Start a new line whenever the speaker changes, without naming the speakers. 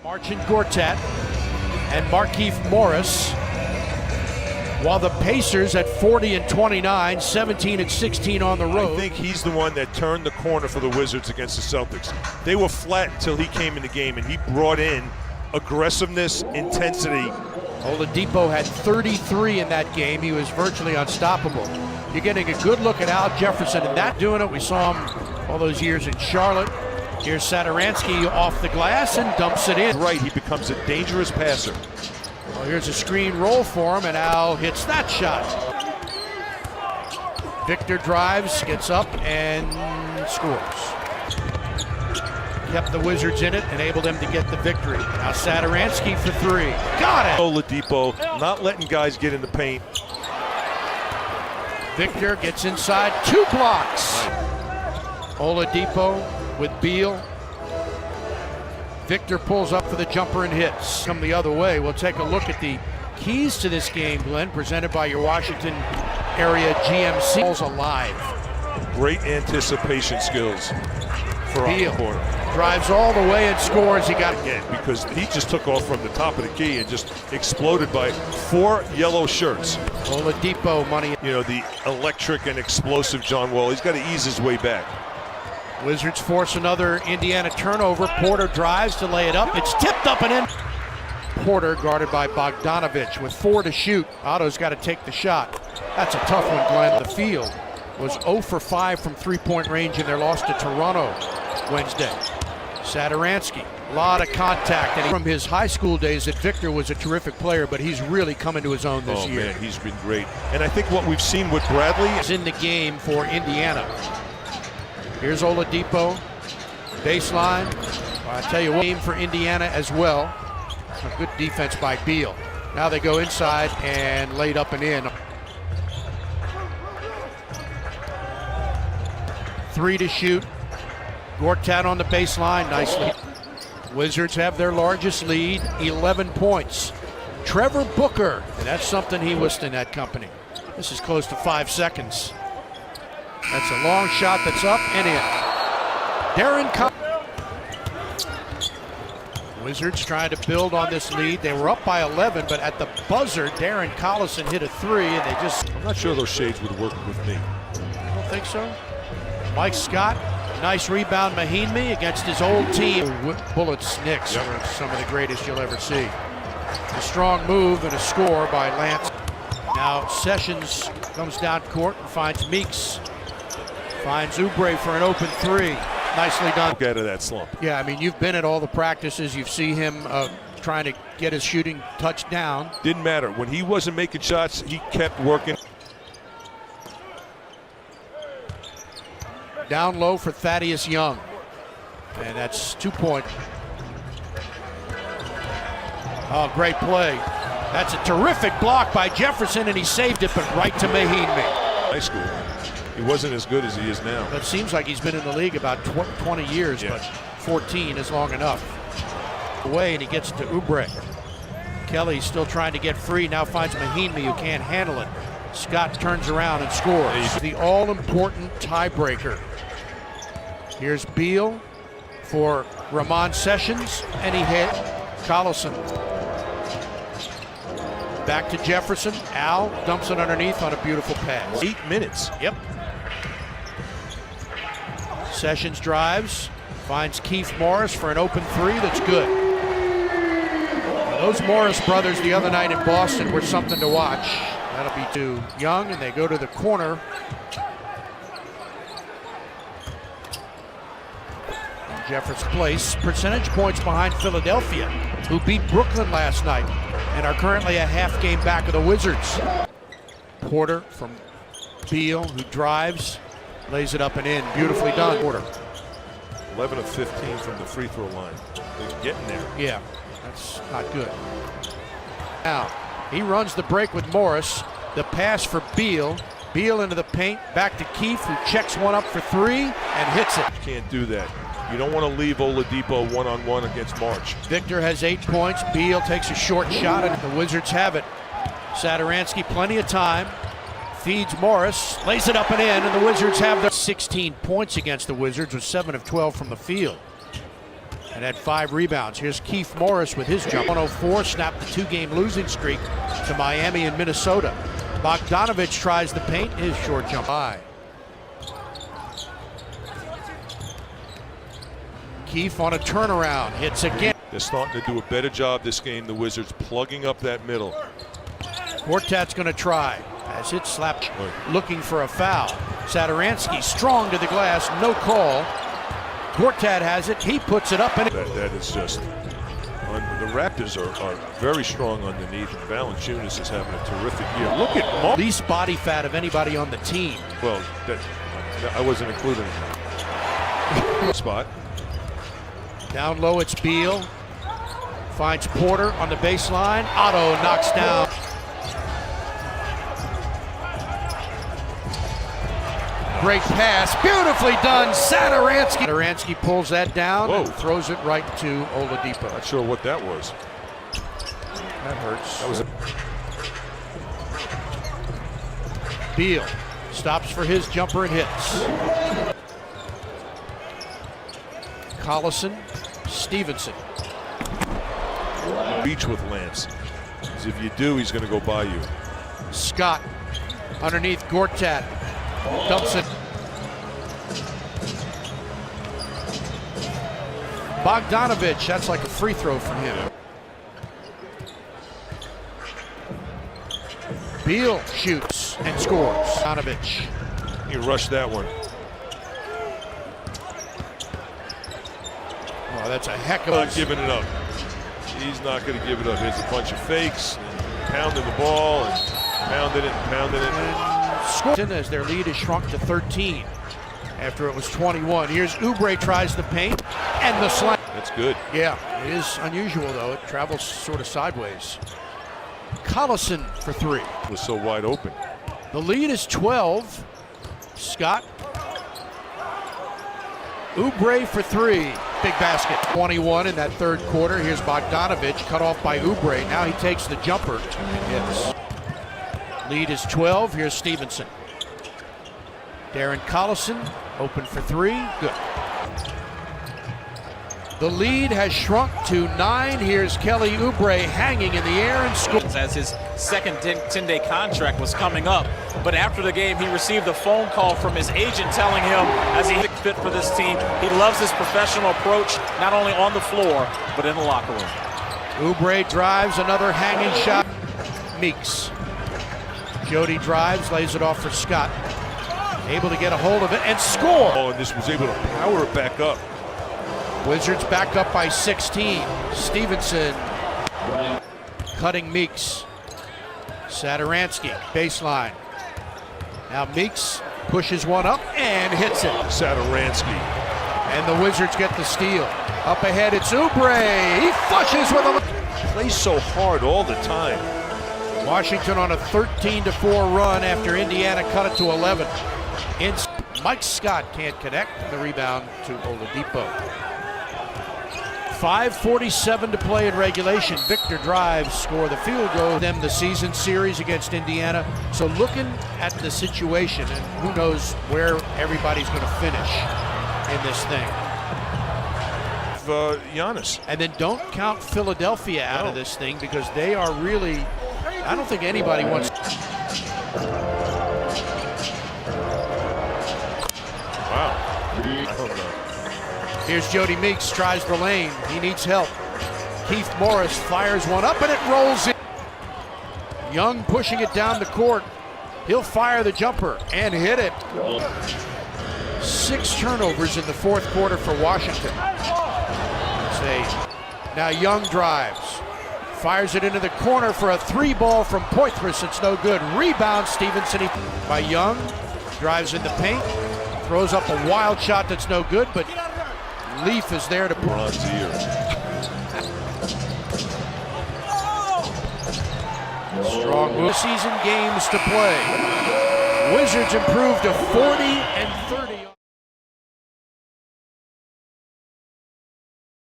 Marcin Gortat and Markieff Morris, while the Pacers at 40-29, 17-16 on the road.
I think he's the one that turned the corner for the Wizards against the Celtics. They were flat until he came in the game, and he brought in aggressiveness, intensity.
Oladipo had 33 in that game. He was virtually unstoppable. You're getting a good look at Al Jefferson and that doing it. We saw him all those years in Charlotte. Here's Satoransky off the glass and dumps it in.
Right, he becomes a dangerous passer.
Well, here's a screen roll for him, and Al hits that shot. Victor drives, gets up, and scores. Kept the Wizards in it, enabled them to get the victory. Now Satoransky for three. Got it!
Oladipo not letting guys get in the paint.
Victor gets inside, 2 blocks. Oladipo with Beal. Victor pulls up for the jumper and hits. Come the other way. We'll take a look at the keys to this game, Glenn, presented by your Washington area GMC. Ball's alive.
Great anticipation skills for
Beal
Porter.
Drives all the way and scores. He got
again because he just took off from the top of the key and just exploded by 4 yellow shirts.
Oladipo money.
You know, the electric and explosive John Wall. He's got to ease his way back.
Wizards force another Indiana turnover. Porter drives to lay it up. It's tipped up and in. Porter guarded by Bogdanovich with 4 to shoot. Otto's got to take the shot. That's a tough one, Glenn. The field was 0 for 5 from three-point range in their loss to Toronto Wednesday. Satoransky, a lot of contact. And from his high school days that Victor was a terrific player, but he's really coming to his own this year.
Man, he's been great. And I think what we've seen with Bradley
is in the game for Indiana. Here's Oladipo, baseline. I tell you what, game for Indiana as well. A good defense by Beal. Now they go inside and laid up and in. 3 to shoot. Gortat on the baseline, nicely. Wizards have their largest lead, 11 points. Trevor Booker, and that's something he was in that company. This is close to 5 seconds. That's a long shot that's up and in. Darren Wizards trying to build on this lead. They were up by 11, but at the buzzer, Darren Collison hit a 3, and they just...
I'm not sure those shades would work with me.
I don't think so. Mike Scott, nice rebound. Mahinmi against his old team. Bullets, Knicks are some of the greatest you'll ever see. A strong move and a score by Lance. Now Sessions comes down court and finds Meeks. Finds Oubre for an open 3. Nicely done.
Get out of that slump.
Yeah, I mean, you've been at all the practices. You've seen him trying to get his shooting touch down.
Didn't matter. When he wasn't making shots, he kept working.
Down low for Thaddeus Young. And that's 2-point. Oh, great play. That's a terrific block by Jefferson, and he saved it, but right to Mahinmi.
High school. He wasn't as good as he is now.
It seems like he's been in the league about 20 years, but 14 is long enough. Away, and he gets to Oubre. Kelly's still trying to get free, now finds Mahinmi, who can't handle it. Scott turns around and scores. The all-important tiebreaker. Here's Beal for Ramon Sessions, and he hit Collison. Back to Jefferson. Al dumps it underneath on a beautiful pass.
8 minutes.
Yep. Sessions drives, finds Keith Morris for an open 3 that's good. Those Morris brothers the other night in Boston were something to watch. That'll be to Young, and they go to the corner. Jefferson Place, percentage points behind Philadelphia, who beat Brooklyn last night and are currently a half game back of the Wizards. Porter from Beal, who drives, lays it up and in. Beautifully done. Porter.
11 of 15 from the free throw line. He's getting there.
Yeah, that's not good. Now, he runs the break with Morris. The pass for Beal. Beal into the paint, back to Keith, who checks one up for 3 and hits it.
Can't do that. You don't want to leave Oladipo one-on-one against March.
Victor has 8 points. Beal takes a short shot, and the Wizards have it. Satoransky, plenty of time. Feeds Morris, lays it up and in, and the Wizards have their 16 points against the Wizards with 7 of 12 from the field. And and had 5 rebounds. Here's Keith Morris with his jump. 104 snapped the 2-game losing streak to Miami and Minnesota. Bogdanovich tries the paint, his short jump high. Keith on a turnaround, hits again.
They're starting to do a better job this game, the Wizards, plugging up that middle.
Gortat's going to try as it's slapped, looking for a foul. Satoransky strong to the glass, no call. Gortat has it, he puts it up. And
that is just, the Raptors are very strong underneath, and Valanciunas is having a terrific year. Look at
least body fat of anybody on the team.
Well, I wasn't including spot.
Down low, it's Beal. Finds Porter on the baseline. Otto knocks down. Great pass, beautifully done. Satoransky. Satoransky pulls that down and throws it right to Oladipo.
Not sure what that was.
That hurts.
That was
Beal stops for his jumper and hits. Collison, Stevenson.
Reach with Lance. Because if you do, he's going to go by you.
Scott underneath Gortat. Dumps it. Bogdanovich, that's like a free throw from him. Beal shoots and scores. Bogdanovich.
He rushed that one.
Oh, that's a heck of
Not giving it up. He's not going to give it up. Here's a bunch of fakes, pounding the ball, and pounding it, and pounding it.
As their lead is shrunk to 13 after it was 21. Here's Oubre, tries the paint and the slam.
That's good.
Yeah, it is unusual though. It travels sort of sideways. Collison for 3.
It was so wide open.
The lead is 12. Scott. Oubre for 3. Big basket. 21 in that third quarter. Here's Bogdanovich, cut off by Oubre. Now he takes the jumper and hits. Lead is 12. Here's Stevenson. Darren Collison open for 3. Good. The lead has shrunk to 9. Here's Kelly Oubre hanging in the air and scores.
As his second 10-day contract was coming up, but after the game he received a phone call from his agent telling him as he fit for this team, he loves his professional approach not only on the floor but in the locker room.
Oubre drives, another hanging shot. Meeks. Jody drives, lays it off for Scott. Able to get a hold of it and score.
Oh, and this was able to power it back up.
Wizards back up by 16. Stevenson cutting Meeks. Satoransky, baseline. Now Meeks pushes one up and hits it.
Satoransky.
And the Wizards get the steal. Up ahead, it's Oubre. He flushes with a...
Plays so hard all the time.
Washington on a 13-4 run after Indiana cut it to 11. Mike Scott can't connect. The rebound to Oladipo. 5:47 to play in regulation. Victor drives, score the field goal. Them the season series against Indiana. So looking at the situation, and who knows where everybody's going to finish in this thing.
Giannis.
And then don't count Philadelphia out of this thing because they are really, I don't think anybody wants.
Wow. I don't know.
Here's Jody Meeks, tries the lane. He needs help. Keith Morris fires one up and it rolls in. Young pushing it down the court. He'll fire the jumper and hit it. 6 turnovers in the fourth quarter for Washington. Now Young drives. Fires it into the corner for a 3-ball from Poitras. It's no good. Rebound Stevenson by Young. Drives in the paint. Throws up a wild shot that's no good, but Leaf is there to
Bronzier.
Strong move. Season games to play. Wizards improved to 40-30.